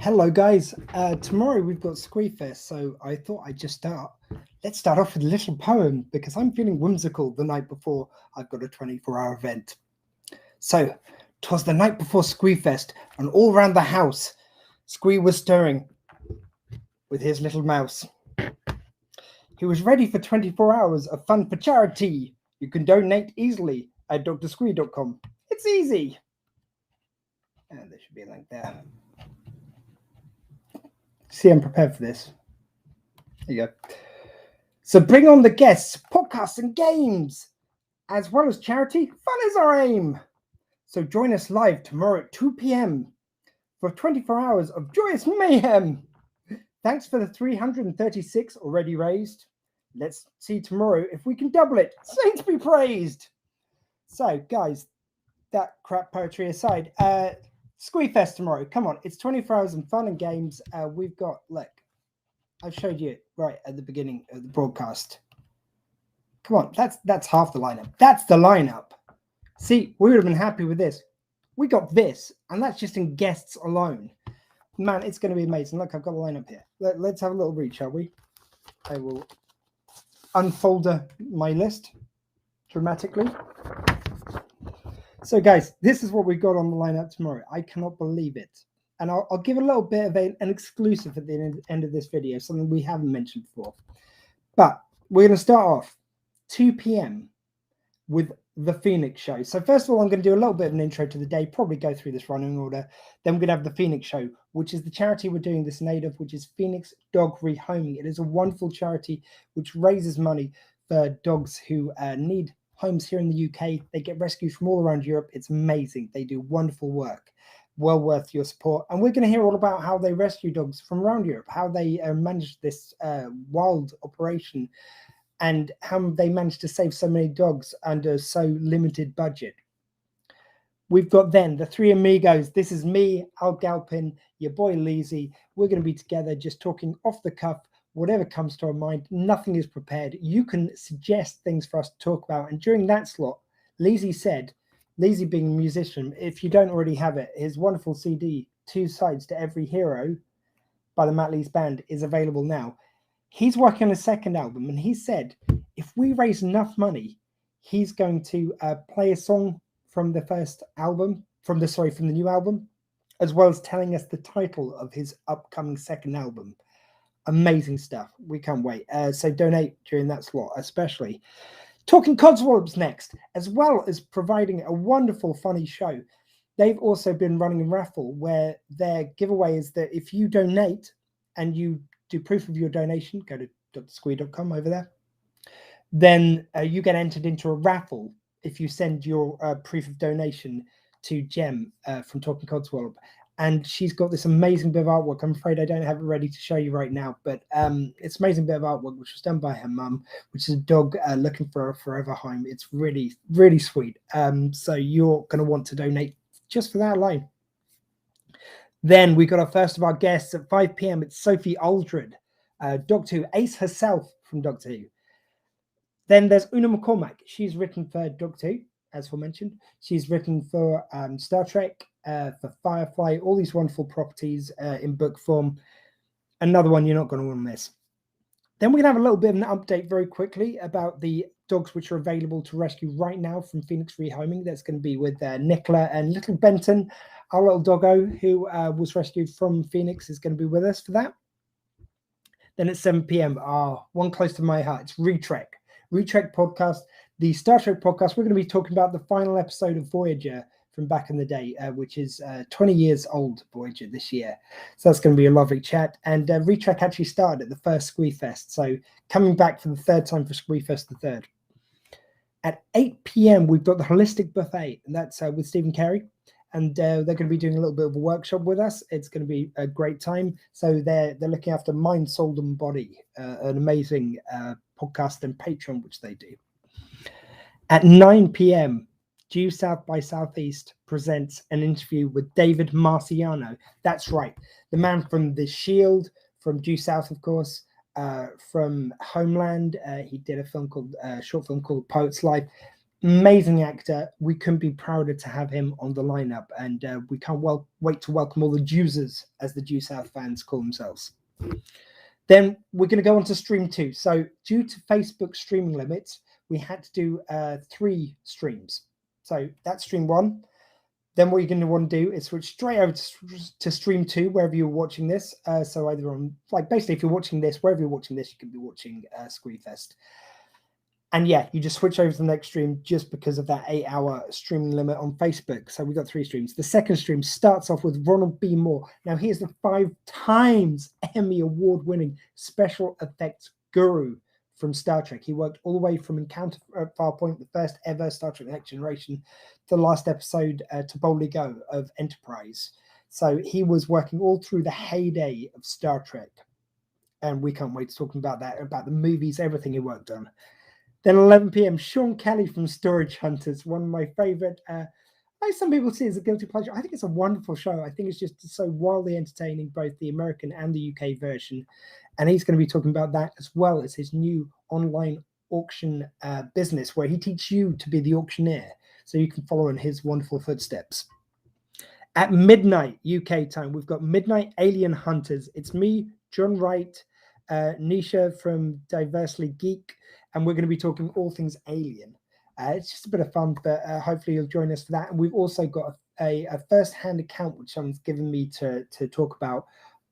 Hello guys, tomorrow we've got Squeef3st, so I thought I'd just let's start off with a little poem because I'm feeling whimsical the night before I've got a 24-hour event. So, 'twas the night before Squeef3st, and all round the house Squee was stirring with his little mouse. He was ready for 24 hours of fun for charity. You can donate easily at drsquee.com. It's easy. And there should be a link there. See, I'm prepared for this. There you go. So bring on the guests, podcasts and games. As well as charity, fun is our aim. So join us live tomorrow at 2 p.m. for 24 hours of joyous mayhem. Thanks for the 336 already raised. Let's see tomorrow if we can double it. Saints be praised. So, guys, that crap poetry aside, Squeef3st tomorrow. Come on, it's 24 hours of fun and games. We've got, look, I've showed you it right at the beginning of the broadcast. Come on, that's half the lineup. That's the lineup. See, we would have been happy with this. We got this, and that's just in guests alone. Man, it's going to be amazing. Look, I've got a lineup here. Let's have a little read, shall we? I will unfold my list dramatically. So, guys, this is what we've got on the lineup tomorrow. I cannot believe it. And I'll give a little bit of an exclusive at the end of this video, something we haven't mentioned before. But we're going to start off 2 p.m. with the Phoenix Show. So first of all, I'm going to do a little bit of an intro to the day, probably go through this running order. Then we're going to have the Phoenix Show, which is the charity we're doing this native, which is Phoenix Dog Rehoming. It is a wonderful charity which raises money for dogs who need homes here in the UK. They get rescued from all around Europe. It's amazing. They do wonderful work. Well worth your support. And we're going to hear all about how they rescue dogs from around Europe, how they manage this wild operation, and how they managed to save so many dogs under so limited budget. We've got then the three amigos. This is me, Al Galpin, your boy Leezy. We're going to be together just talking off the cuff, whatever comes to our mind. Nothing is prepared. You can suggest things for us to talk about. And during that slot, Leezy said, Leezy being a musician, if you don't already have it, his wonderful CD, Two Sides to Every Hero by the Matt Lees Band, is available now. He's working on a second album, and he said if we raise enough money, he's going to play a song from the first album, from the new album, as well as telling us the title of his upcoming second album. Amazing stuff. We can't wait. So donate during that slot, especially. Talking Codswallops next, as well as providing a wonderful, funny show. They've also been running a raffle where their giveaway is that if you donate and you do proof of your donation, go to drsquee.com over there, then you get entered into a raffle if you send your proof of donation to Jem from Talking Codswallop. And she's got this amazing bit of artwork. I'm afraid I don't have it ready to show you right now, but it's an amazing bit of artwork which was done by her mum, which is a dog looking for a forever home. It's really, really sweet. So you're going to want to donate just for that alone. Then we got our first of our guests at 5 p.m. It's Sophie Aldridge, Doctor Who, Ace herself from Doctor Who. Then there's Una McCormack. She's written for Doctor Who, as aforementioned. She's written for Star Trek, for Firefly, all these wonderful properties in book form. Another one you're not going to want to miss. Then we're going to have a little bit of an update very quickly about the dogs which are available to rescue right now from Phoenix Rehoming. That's going to be with Nicola and little Benton. Our little doggo who was rescued from Phoenix is going to be with us for that. Then at 7 p.m, one close to my heart, it's Retrek podcast, the Star Trek podcast. We're going to be talking about the final episode of Voyager from back in the day, which is 20 years old, Voyager, this year. So that's going to be a lovely chat. And Retrek actually started at the first Squeef3st, so coming back for the third time for Squeef3st the third. At 8 p.m, we've got the Holistic Buffet, and that's with Stephen Carey. And they're going to be doing a little bit of a workshop with us. It's going to be a great time. So they're looking after mind, soul, and body, an amazing podcast and Patreon, which they do. At 9 p.m, Due South by Southeast presents an interview with David Marciano. That's right, the man from The Shield, from Due South, of course, from Homeland. He did a short film called Poet's Life. Amazing actor. We couldn't be prouder to have him on the lineup, and we can't wait to welcome all the Juicers, as the Due South fans call themselves. Then we're going to go on to stream 2. So due to Facebook streaming limits, we had to do 3 streams. So that's stream 1. Then what you're going to want to do is switch straight over to stream 2, wherever you're watching this. So either on, like, basically, if you're watching this, wherever you're watching this, you can be watching Squeef3st. And yeah, you just switch over to the next stream just because of that 8-hour streaming limit on Facebook. So we got 3 streams. The second stream starts off with Ronald B. Moore. Now, he is the 5 times Emmy Award-winning special effects guru from Star Trek. He worked all the way from Encounter at Farpoint, the first ever Star Trek Next Generation, to the last episode, To Boldly Go, of Enterprise. So he was working all through the heyday of Star Trek. And we can't wait to talk about that, about the movies, everything he worked on. Then 11 p.m, Sean Kelly from Storage Hunters, one of my favorite. Some people see it as a guilty pleasure. I think it's a wonderful show. I think it's just so wildly entertaining, both the American and the UK version. And he's going to be talking about that, as well as his new online auction business, where he teaches you to be the auctioneer, so you can follow in his wonderful footsteps. At midnight UK time, we've got Midnight Alien Hunters. It's me, John Wright, Nisha from Diversely Geek, and we're going to be talking all things alien. It's just a bit of fun, but hopefully you'll join us for that. And we've also got a first-hand account which someone's given me to talk about,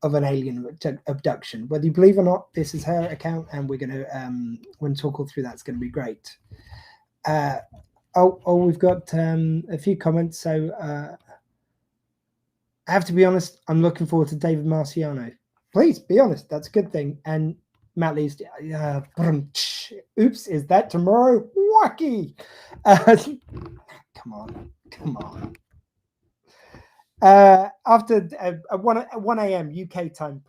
of an alien abduction. Whether you believe or not, this is her account, and we're going to talk all through that. It's going to be great. We've got a few comments. So I have to be honest, I'm looking forward to David Marciano. Please be honest, that's a good thing. And Matt Lee's, oops, is that tomorrow? Wacky. Come on. After 1 a.m. UK time,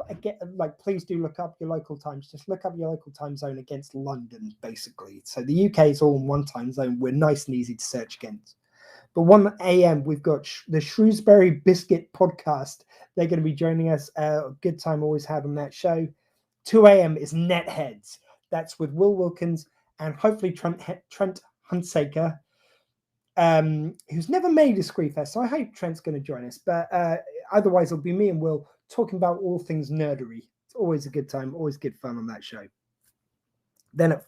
please do look up your local times. Just look up your local time zone against London, basically. So the UK is all in one time zone. We're nice and easy to search against. But 1 a.m, we've got the Shrewsbury Biscuit podcast. They're going to be joining us. Good time always had on that show. 2 a.m. is Netheads. That's with Will Wilkins and hopefully Trent Huntsaker, who's never made a Squeef3st. So I hope Trent's going to join us. But otherwise, it'll be me and Will talking about all things nerdery. It's always a good time, always good fun on that show. Then at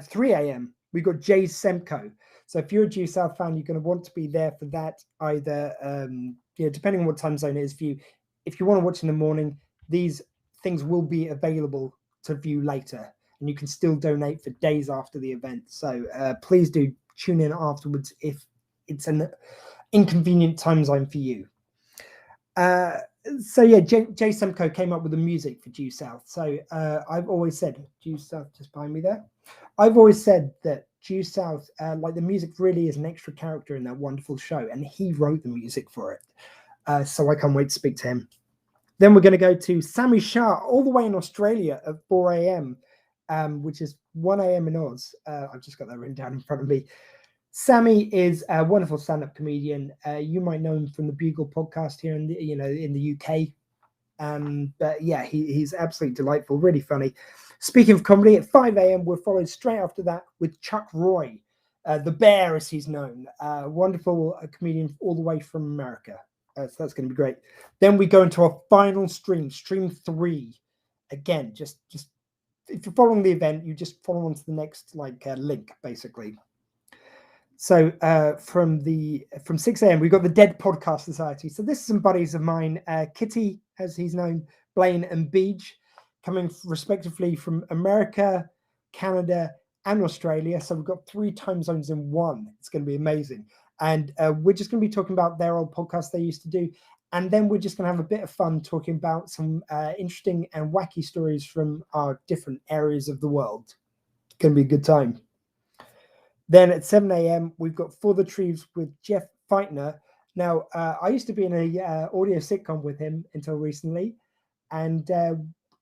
3 a.m., we got Jay's Semko. So if you're a Due South fan, you're going to want to be there for that, either, depending on what time zone it is for you. If you want to watch in the morning, these things will be available to view later, and you can still donate for days after the event. So please do tune in afterwards if it's an inconvenient time zone for you. So yeah, Jay Semko came up with the music for Due South. So I've always said, Due South just behind me there. I've always said that Due South, the music really is an extra character in that wonderful show, and he wrote the music for it. So I can't wait to speak to him. Then we're going to go to Sammy Shah, all the way in Australia at 4 a.m, which is 1 a.m. in Oz. I've just got that written down in front of me. Sammy is a wonderful stand-up comedian. You might know him from the Bugle podcast here in the UK. But yeah, he's absolutely delightful, really funny. Speaking of comedy, at 5 a.m, we're followed straight after that with Chuck Roy, the Bear, as he's known. Wonderful comedian all the way from America. So that's going to be great. Then we go into our final stream 3. Again, just if you're following the event, you just follow on to the next link, basically. So from 6 a.m, we've got the Dead Podcast Society. So this is some buddies of mine, Kitty, as he's known, Blaine and Beej, coming respectively from America, Canada, and Australia. So we've got 3 time zones in one. It's going to be amazing. And we're just going to be talking about their old podcast they used to do. And then we're just going to have a bit of fun talking about some interesting and wacky stories from our different areas of the world. It's going to be a good time. Then at 7 a.m, we've got For the Trees with Jeff Feitner. Now, I used to be in a audio sitcom with him until recently. And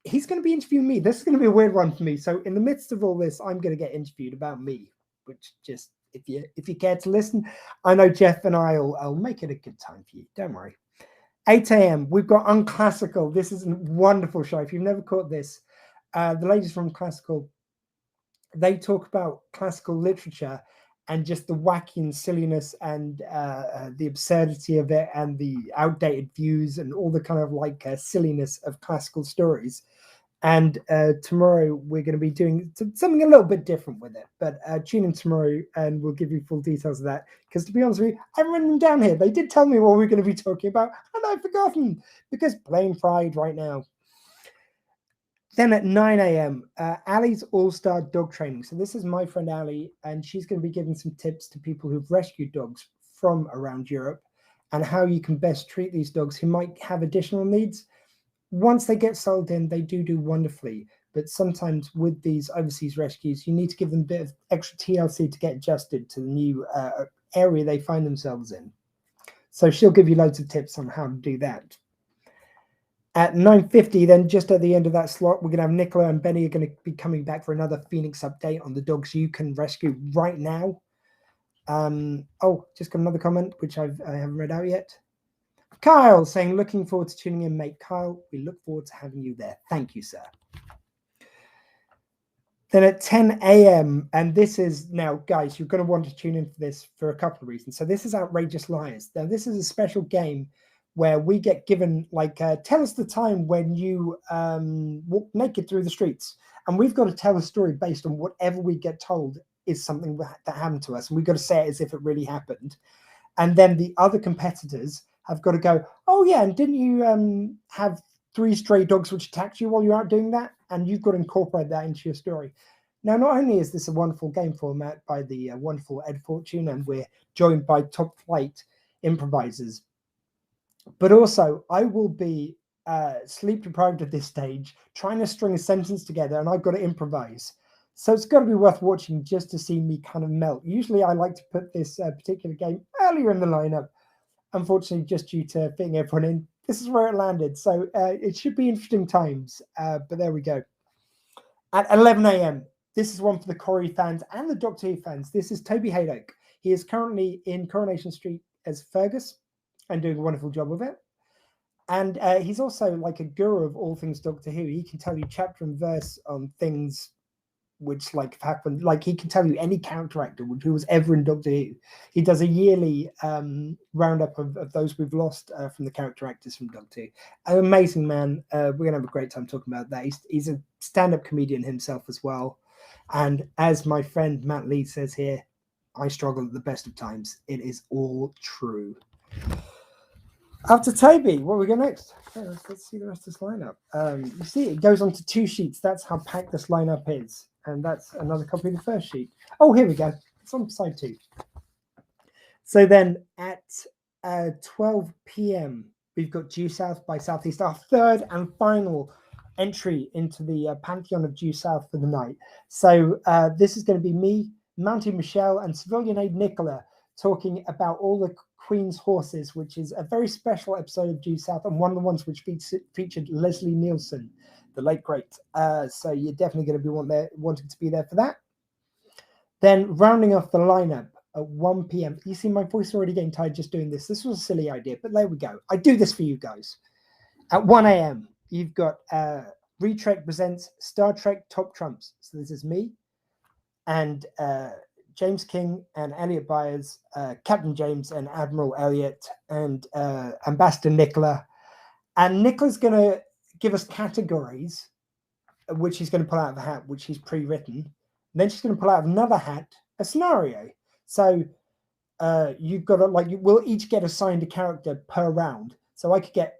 he's going to be interviewing me. This is going to be a weird one for me. So in the midst of all this, I'm going to get interviewed about me, which just, if you care to listen, I know Jeff and I'll make it a good time for you. Don't worry. 8 a.m, we've got Unclassical. This is a wonderful show. If you've never caught this, the ladies from Classical they talk about classical literature and just the wacky and silliness and the absurdity of it and the outdated views and all the kind of like silliness of classical stories. And tomorrow we're going to be doing something a little bit different with it. But tune in tomorrow and we'll give you full details of that. Because to be honest with you, I've written them down here. They did tell me what we're going to be talking about, and I've forgotten because brain fried right now. Then at 9 a.m., Ali's All-Star Dog Training. So this is my friend Ali, and she's going to be giving some tips to people who've rescued dogs from around Europe and how you can best treat these dogs who might have additional needs. Once they get settled in, they do wonderfully. But sometimes with these overseas rescues, you need to give them a bit of extra TLC to get adjusted to the new area they find themselves in. So she'll give you loads of tips on how to do that. At 9:50, then just at the end of that slot, we're going to have Nicola and Benny are going to be coming back for another Phoenix update on the dogs you can rescue right now. Oh, just got another comment, which I haven't read out yet. Kyle saying, looking forward to tuning in, mate. Kyle, we look forward to having you there. Thank you, sir. Then at 10 a.m., and this is now, guys, you're going to want to tune in for this for a couple of reasons. So this is Outrageous Liars. Now, this is a special game where we get given, like, tell us the time when you walk naked through the streets. And we've got to tell a story based on whatever we get told is something that happened to us. And we've got to say it as if it really happened. And then the other competitors have got to go, oh, yeah, and didn't you have 3 stray dogs which attacked you while you were out doing that? And you've got to incorporate that into your story. Now, not only is this a wonderful game format by the wonderful Ed Fortune, and we're joined by top flight improvisers, but also I will be sleep deprived at this stage, trying to string a sentence together, and I've got to improvise. So it's got to be worth watching just to see me kind of melt. Usually I like to put this particular game earlier in the lineup. Unfortunately, just due to fitting everyone in, this is where it landed. So it should be interesting times, but there we go. At 11 a.m., this is one for the Corrie fans and the Doctor Who fans. This is Toby Haydock. He is currently in Coronation Street as Fergus and doing a wonderful job with it. And he's also like a guru of all things Doctor Who. He can tell you chapter and verse on things which like happened. Like he can tell you any character actor who was ever in Doctor Who. He does a yearly roundup of those we've lost from the character actors from Doctor Who. An amazing man. We're going to have a great time talking about that. He's a stand-up comedian himself as well. And as my friend Matt Lee says here, I struggle at the best of times. It is all true. After Toby, what we got next? Okay, let's see the rest of this lineup. You see, it goes on to 2 sheets. That's how packed this lineup is. And that's another copy of the first sheet. Oh, here we go. It's on side 2. So then at 12 p.m., we've got Due South by Southeast, our third and final entry into the pantheon of Due South for the night. So this is going to be me, Mountie Michelle, and Civilian Aide Nicola talking about all the Queen's horses, which is a very special episode of Due South and one of the ones which featured Leslie Nielsen, the late great. So you're definitely going to be wanting to be there for that. Then rounding off the lineup at 1 p.m. You see, my voice is already getting tired just doing this. This was a silly idea, but there we go. I do this for you guys. At 1 a.m., you've got Retrek presents Star Trek Top Trumps. So this is me and James King and Elliot Byers, Captain James and Admiral Elliot, and Ambassador Nicola. And Nicola's going to give us categories, which he's going to pull out of the hat, which he's pre-written. And then she's going to pull out of another hat a scenario. So you've got to, like, we'll each get assigned a character per round. So I could get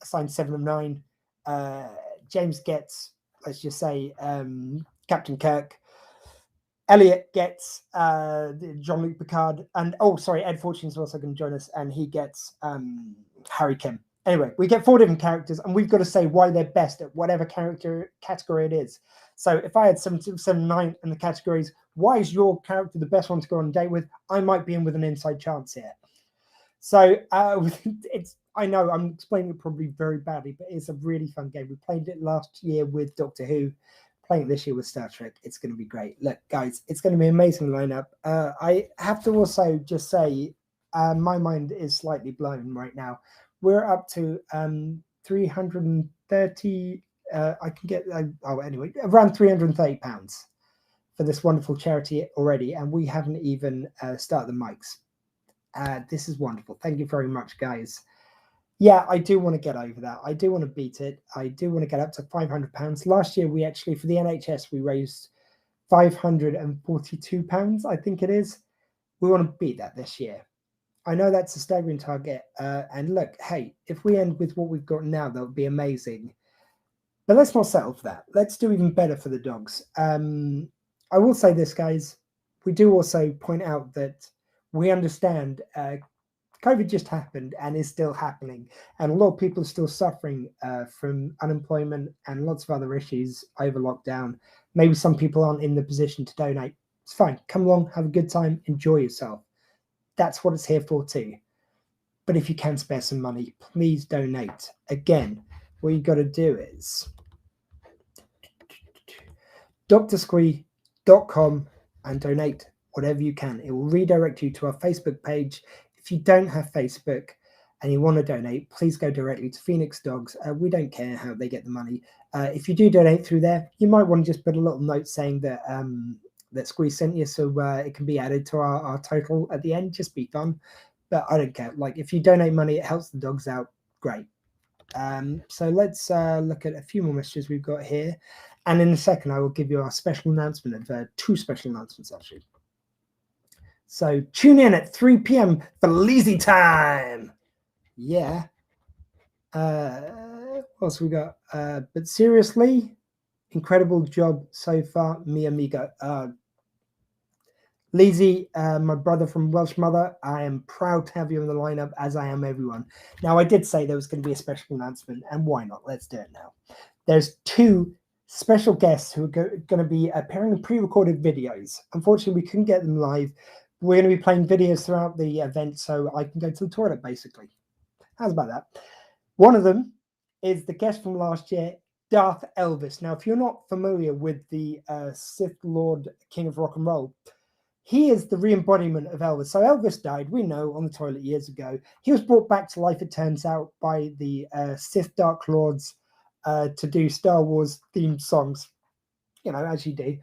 assigned 7 of 9. James gets, let's just say, Captain Kirk. Elliot gets Jean-Luc Picard, and Ed Fortune's also going to join us, and he gets Harry Kim. Anyway, we get 4 different characters, and we've got to say why they're best at whatever category it is. So if I had 7, 9 in the categories, why is your character the best one to go on a date with? I might be in with an inside chance here. So I know I'm explaining it probably very badly, but it's a really fun game. We played it last year with Doctor Who. Playing this year with Star Trek, it's going to be great. Look, guys, it's going to be an amazing lineup. I have to also just say, my mind is slightly blown right now. We're up to 330. I can get anyway, around £330 for this wonderful charity already, and we haven't even started the mics. This is wonderful. Thank you very much, guys. Yeah, I do want to get over that. I do want to beat it. I do want to get up to £500. Last year, we actually, for the NHS, we raised £542, I think it is. We want to beat that this year. I know that's a staggering target. And look, hey, if we end with what we've got now, that would be amazing. But let's not settle for that. Let's do even better for the dogs. I will say this, guys. We do also point out that we understand COVID just happened and is still happening. And a lot of people are still suffering from unemployment and lots of other issues over lockdown. Maybe some people aren't in the position to donate. It's fine. Come along, have a good time, enjoy yourself. That's what it's here for too. But if you can spare some money, please donate. Again, what you got to do is drsquee.com and donate whatever you can. It will redirect you to our Facebook page. If you don't have Facebook and you want to donate, please go directly to Phoenix Dogs. We don't care how they get the money. If you do donate through there, you might want to just put a little note saying that that Squeef sent you, so it can be added to our total at the end. Just be fun. But I don't care. Like, if you donate money, it helps the dogs out. Great. So let's look at a few more messages we've got here. And in a second, I will give you our special announcement of two special announcements, actually. So tune in at 3 p.m. for lazy time. Yeah. What else we got? But seriously, incredible job so far, mi amigo. Lazy, my brother from Welsh Mother, I am proud to have you in the lineup, as I am everyone. Now, I did say there was going to be a special announcement, and why not? Let's do it now. There's two special guests who are going to be appearing in pre-recorded videos. Unfortunately, we couldn't get them live. We're going to be playing videos throughout the event, so I can go to the toilet, basically. How's about that? One of them is the guest from last year, Darth Elvis. Now, if you're not familiar with the Sith Lord King of Rock and Roll, he is the re-embodiment of Elvis. So Elvis died, we know, on the toilet years ago. He was brought back to life, it turns out, by the Sith Dark Lords to do Star Wars themed songs, you know, as you do.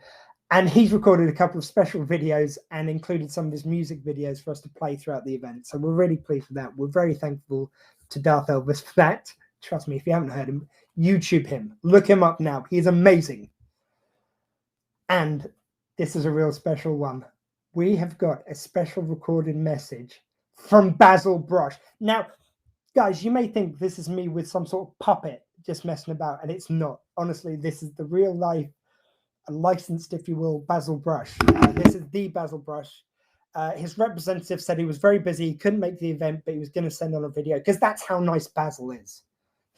And he's recorded a couple of special videos and included some of his music videos for us to play throughout the event. So we're really pleased with that. We're very thankful to Darth Elvis for that. Trust me, if you haven't heard him, YouTube him. Look him up now. He's amazing. And this is a real special one. We have got a special recorded message from Basil Brush. Now, guys, you may think this is me with some sort of puppet just messing about, and it's not. Honestly, this is the real life, licensed, if you will, Basil Brush. This is the Basil Brush. His representative said he was very busy. He couldn't make the event, but he was going to send on a video because that's how nice Basil is.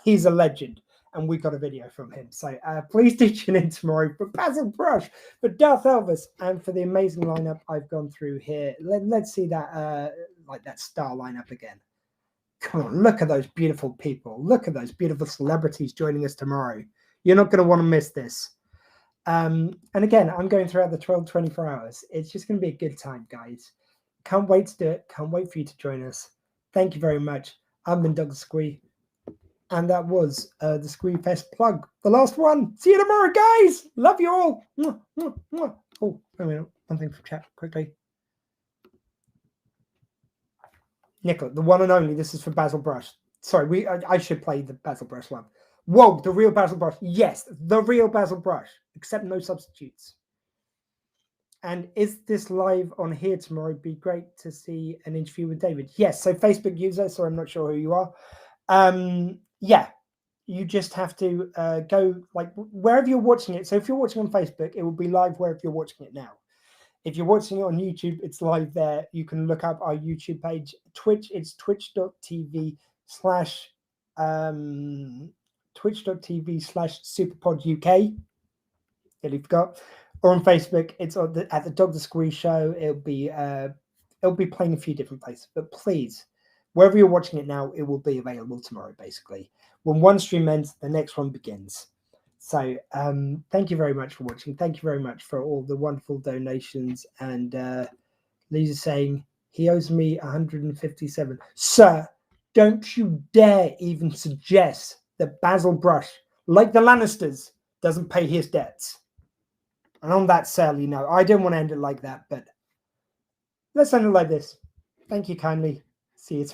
He's a legend, and we got a video from him. So please do tune in tomorrow for Basil Brush, for Darth Elvis, and for the amazing lineup I've gone through here. Let's see that like that star lineup again. Come on, look at those beautiful people. Look at those beautiful celebrities joining us tomorrow. You're not going to want to miss this. And again, I'm going throughout the 24 hours. It's just going to be a good time, guys. Can't wait to do it. Can't wait for you to join us. Thank you very much. I've been Dr. Squee, and that was the Squeef3st plug, the last one. See you tomorrow, guys. Love you all. Mwah, mwah, mwah. Oh, wait a minute. One thing from chat quickly. Nicola, the one and only. This is for Basil Brush. Sorry, I should play the Basil Brush one. Whoa, the real Basil Brush. Yes, the real Basil Brush, except no substitutes. And is this live on here tomorrow? It'd be great to see an interview with David. Yes, so Facebook user, so I'm not sure who you are. Yeah, you just have to go like wherever you're watching it. So if you're watching on Facebook, it will be live wherever you're watching it now. If you're watching it on YouTube, it's live there. You can look up our YouTube page. Twitch, it's twitch.tv/superpoduk. Nearly forgot. Or on Facebook, it's at the Dr. Squee Show. It'll be playing a few different places. But please, wherever you're watching it now, it will be available tomorrow, basically. When one stream ends, the next one begins. So thank you very much for watching. Thank you very much for all the wonderful donations. And Lisa's saying, he owes me 157. Sir, don't you dare even suggest that Basil Brush, like the Lannisters, doesn't pay his debts. And on that cell, you know, I didn't want to end it like that, but let's end it like this. Thank you kindly. See you tomorrow.